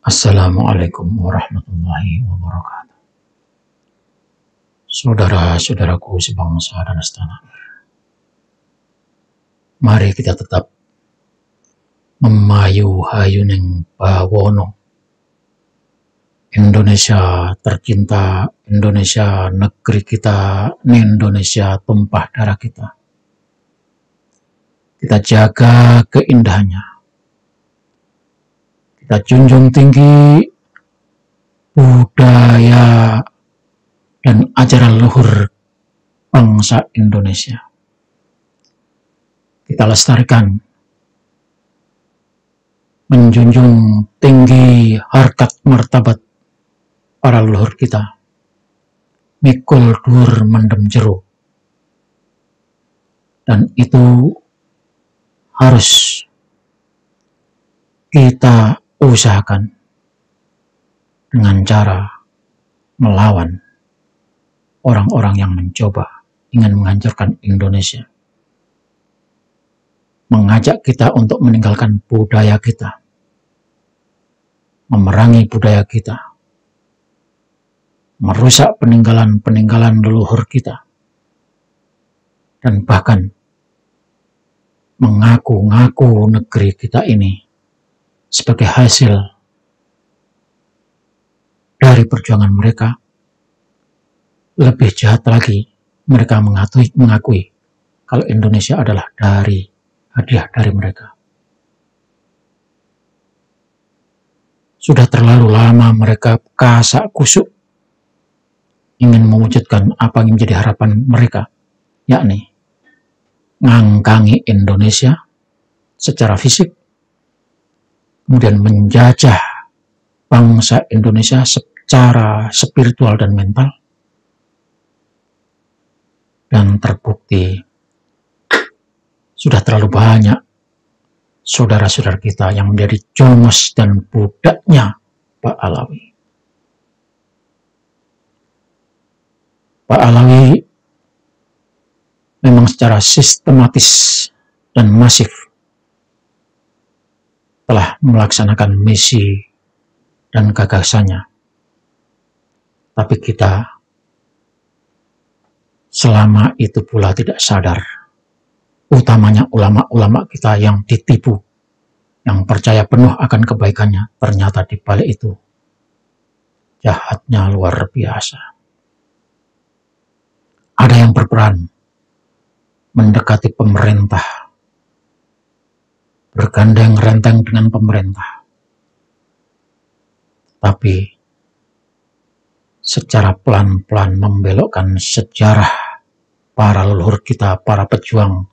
Assalamualaikum warahmatullahi wabarakatuh. Saudara-saudaraku sebangsa dan setanah air, mari kita tetap memayu-hayuning bawono Indonesia tercinta, Indonesia negeri kita, Indonesia tumpah darah kita. Kita jaga keindahannya. Kita junjung tinggi budaya dan ajaran luhur bangsa Indonesia. Kita lestarikan, menjunjung tinggi harkat martabat para leluhur kita. Mikul dur mendem jero. Dan itu harus kita usahakan dengan cara melawan orang-orang yang mencoba ingin menghancurkan Indonesia, mengajak kita untuk meninggalkan budaya kita, memerangi budaya kita, merusak peninggalan-peninggalan leluhur kita, dan bahkan mengaku-ngaku negeri kita ini sebagai hasil dari perjuangan mereka. Lebih jahat lagi, mereka mengakui kalau Indonesia adalah dari hadiah dari mereka. Sudah terlalu lama mereka kasak kusuk ingin mewujudkan apa yang menjadi harapan mereka, yakni ngangkangi Indonesia secara fisik, kemudian menjajah bangsa Indonesia secara spiritual dan mental, dan terbukti sudah terlalu banyak saudara-saudara kita yang menjadi jongos dan budaknya Pak Alawi. Pak Alawi memang secara sistematis dan masif telah melaksanakan misi dan gagasannya. Tapi kita selama itu pula tidak sadar, utamanya ulama-ulama kita yang ditipu, yang percaya penuh akan kebaikannya, ternyata di balik itu jahatnya luar biasa. Ada yang berperan mendekati pemerintah, bergandeng renteng dengan pemerintah, tapi secara pelan-pelan membelokkan sejarah para leluhur kita, para pejuang,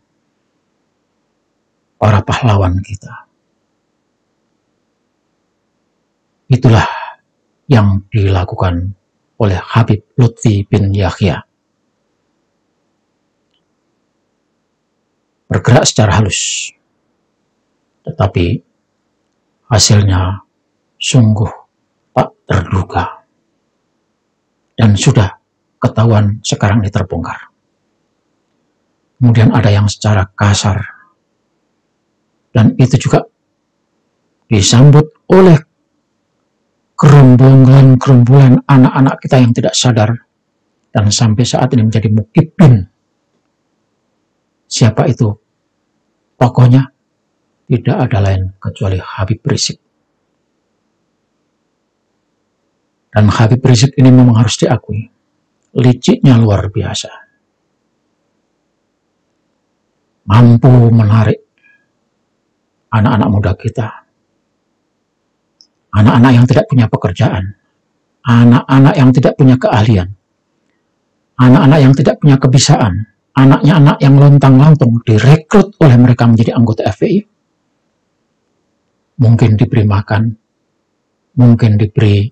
para pahlawan kita. Itulah yang dilakukan oleh Habib Lutfi bin Yahya. Bergerak secara halus, tetapi hasilnya sungguh tak terduga, dan sudah ketahuan sekarang ini terbongkar. Kemudian ada yang secara kasar, dan itu juga disambut oleh gerombolan anak-anak kita yang tidak sadar, dan sampai saat ini menjadi mukibin. Siapa itu? Tokohnya tidak ada lain kecuali Habib Rizik. Dan Habib Rizik ini memang harus diakui, liciknya luar biasa. Mampu menarik anak-anak muda kita, anak-anak yang tidak punya pekerjaan, anak-anak yang tidak punya keahlian, anak-anak yang tidak punya kebisaan, anak-anak yang lontang-lantung direkrut oleh mereka menjadi anggota FPI. Mungkin diberi makan, mungkin diberi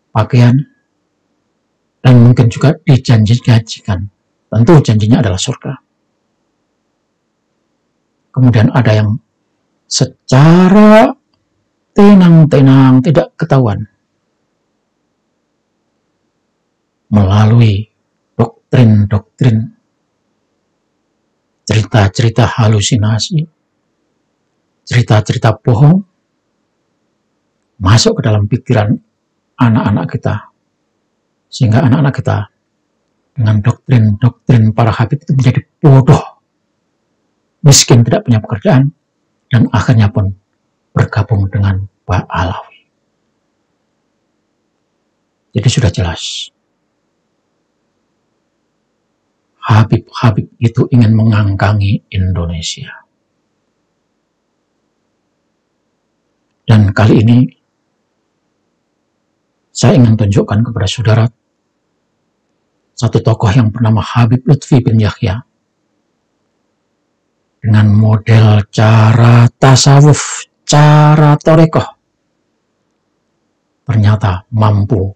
pakaian, dan mungkin juga dijanjikan. Tentu janjinya adalah surga. Kemudian ada yang secara tenang-tenang, tidak ketahuan, melalui doktrin-doktrin, cerita-cerita halusinasi, cerita-cerita bohong, masuk ke dalam pikiran anak-anak kita, sehingga anak-anak kita dengan doktrin-doktrin para Habib itu menjadi bodoh, miskin, tidak punya pekerjaan, dan akhirnya pun bergabung dengan Ba'alawi. Jadi sudah jelas, Habib-Habib itu ingin mengangkangi Indonesia. Dan kali ini saya ingin tunjukkan kepada saudara satu tokoh yang bernama Habib Lutfi bin Yahya dengan model cara tasawuf, cara torekoh, ternyata mampu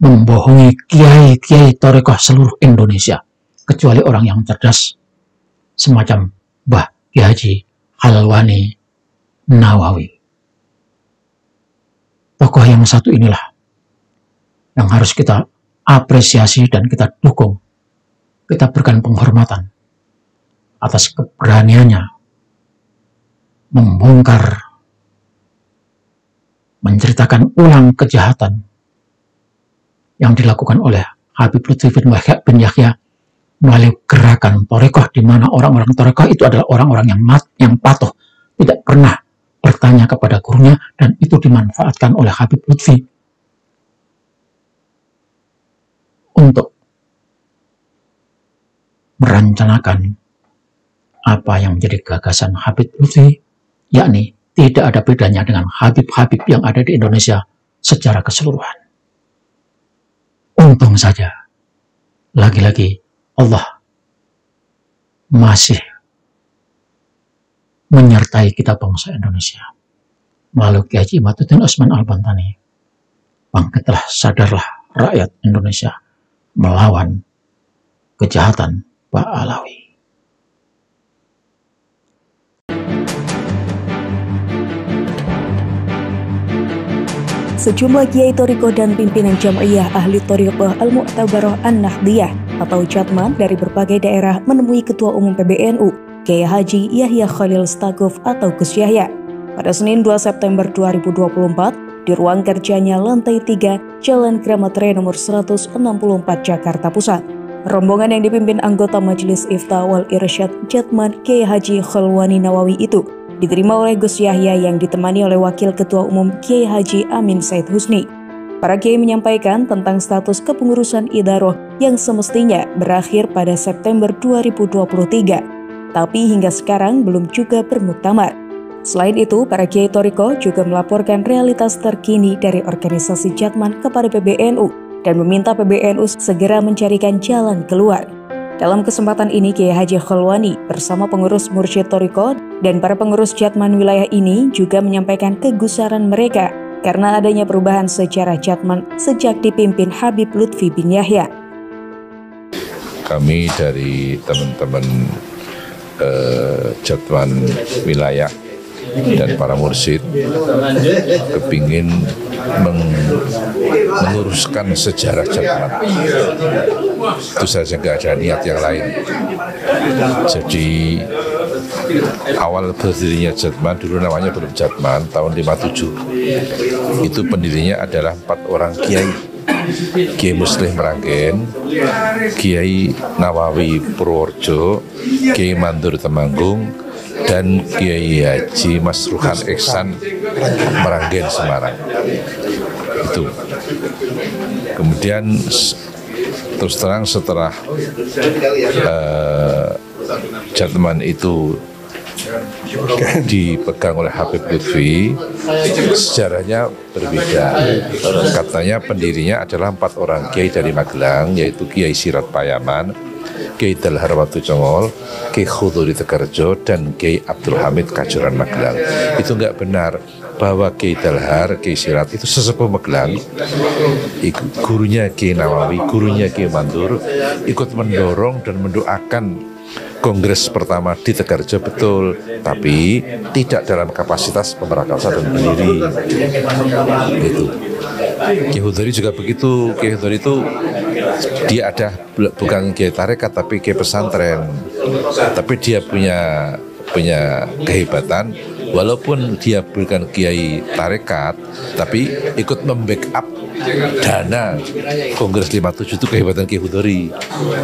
membohongi kiai-kiai torekoh seluruh Indonesia, kecuali orang yang cerdas semacam Mbah Ki Haji Khalwani Nawawi. Tokoh yang satu inilah yang harus kita apresiasi dan kita dukung, kita berikan penghormatan atas keberaniannya membongkar, menceritakan ulang kejahatan yang dilakukan oleh Habib Lutfi bin Yahya melalui gerakan torekoh, di mana orang-orang torekoh itu adalah orang-orang yang patuh, tidak pernah bertanya kepada gurunya, dan itu dimanfaatkan oleh Habib Lutfi untuk merencanakan apa yang menjadi gagasan Habib Lutfi, yakni tidak ada bedanya dengan Habib-Habib yang ada di Indonesia secara keseluruhan. Untung saja, lagi-lagi Allah masih menyertai kita bangsa Indonesia melalui Kiai Haji Imaduddin Usman Al-Bantani. Bangkitlah, sadarlah rakyat Indonesia melawan kejahatan Ba'alawi. Sejumlah kiai thariqah dan pimpinan Jam'iyah Ahli Thariqah Al-Mu'tabarah An-Nahdiyah atau Jatman dari berbagai daerah menemui Ketua Umum PBNU Kiai Haji Yahya Khalil Stakuf atau Gus Yahya pada Senin 2 September 2024 di ruang kerjanya lantai 3 Jalan Kramat Raya nomor 164 Jakarta Pusat. Rombongan yang dipimpin anggota Majelis Ifta wal Irsyad Jatman Kiai Haji Khalwani Nawawi itu diterima oleh Gus Yahya yang ditemani oleh Wakil Ketua Umum Kiai Haji Amin Said Husni. Para kiai menyampaikan tentang status kepengurusan Idaroh yang semestinya berakhir pada September 2023. Tapi hingga sekarang belum juga bermuktamar. Selain itu, para kiai thariqah juga melaporkan realitas terkini dari organisasi Jatman kepada PBNU dan meminta PBNU segera mencarikan jalan keluar. Dalam kesempatan ini, Kiai Haji Khalwani bersama pengurus Mursyid Thariqah dan para pengurus Jatman wilayah ini juga menyampaikan kegusaran mereka karena adanya perubahan sejarah Jatman sejak dipimpin Habib Lutfi bin Yahya. Kami dari teman-teman Jatman wilayah dan para mursyid kepingin menguruskan sejarah Jatman. Itu saja, nggak ada niat yang lain. Jadi awal berdirinya Jatman, dulu namanya belum Jatman, tahun 57. Itu pendirinya adalah 4 orang kiai. Kiai Muslim Meranggen, Kiai Nawawi Purworejo, Kiai Mandur Temanggung, dan Kiai Haji Masruhan Ihsan Meranggen Semarang. Itu. Kemudian terus terang setelah Jatman itu dipegang oleh Habib Lutfi, sejarahnya berbeda. Katanya pendirinya adalah 4 orang kiai dari Magelang, yaitu Kiai Sirat Payaman, Kiai Dalhar Watu Congol, Kiai Khuduri Tegarjo, dan Kiai Abdul Hamid Kajuran Magelang. Itu enggak benar bahwa Kiai Dalhar, Kiai Sirat itu sesepuh Magelang. Gurunya Kiai Nawawi, gurunya Kiai Mandur ikut mendorong dan mendoakan Kongres pertama di Tegarjo, betul, tapi tidak dalam kapasitas pemerakasa dan pendiri. Itu. Kiai Hudari juga begitu. Kiai Hudari itu dia ada bukan kiai tarekat tapi kiai pesantren. Tapi dia punya kehebatan walaupun dia bukan kiai tarekat, tapi ikut membackup dana Kongres 57 itu kehebatan Kiai Hudori.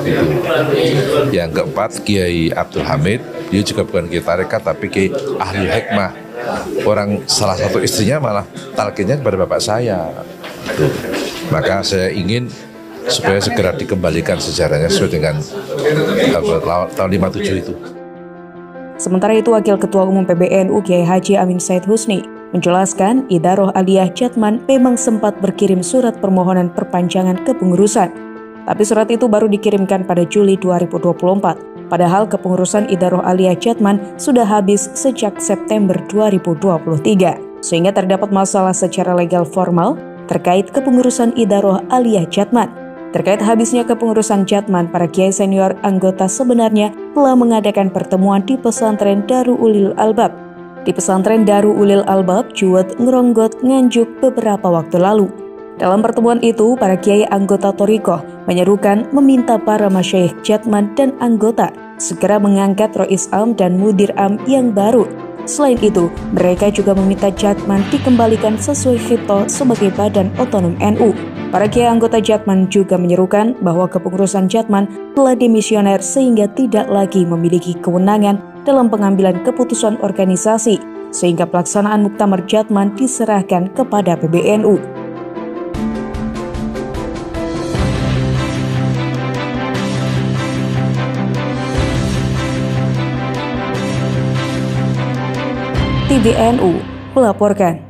Gitu. Yang keempat, Kiai Abdul Hamid, dia juga bukan kiai tarekat, tapi kiai ahli hikmah. Orang salah satu istrinya malah talqinnya kepada bapak saya. Gitu. Maka saya ingin supaya segera dikembalikan sejarahnya sesuai dengan tahun 57 itu. Sementara itu, Wakil Ketua Umum PBNU Kiai Haji Amin Said Husni menjelaskan Idaroh Aliyah Jatman memang sempat berkirim surat permohonan perpanjangan kepengurusan. Tapi surat itu baru dikirimkan pada Juli 2024. Padahal kepengurusan Idaroh Aliyah Jatman sudah habis sejak September 2023. Sehingga terdapat masalah secara legal formal terkait kepengurusan Idaroh Aliyah Jatman. Terkait habisnya kepengurusan Jatman, para kiai senior anggota sebenarnya telah mengadakan pertemuan di pesantren Darul Ulil Albab. Di pesantren Darul Ulil Albab, Juwet Ngeronggot, Nganjuk beberapa waktu lalu. Dalam pertemuan itu, para kiai anggota Thorikoh menyerukan meminta para masyayikh Jatman dan anggota segera mengangkat Rois Am dan Mudir Am yang baru. Selain itu, mereka juga meminta Jatman dikembalikan sesuai khito sebagai badan otonom NU. Para kiai anggota Jatman juga menyerukan bahwa kepengurusan Jatman telah dimisioner sehingga tidak lagi memiliki kewenangan dalam pengambilan keputusan organisasi, sehingga pelaksanaan Muktamar Jatman diserahkan kepada PBNU. TVNU melaporkan.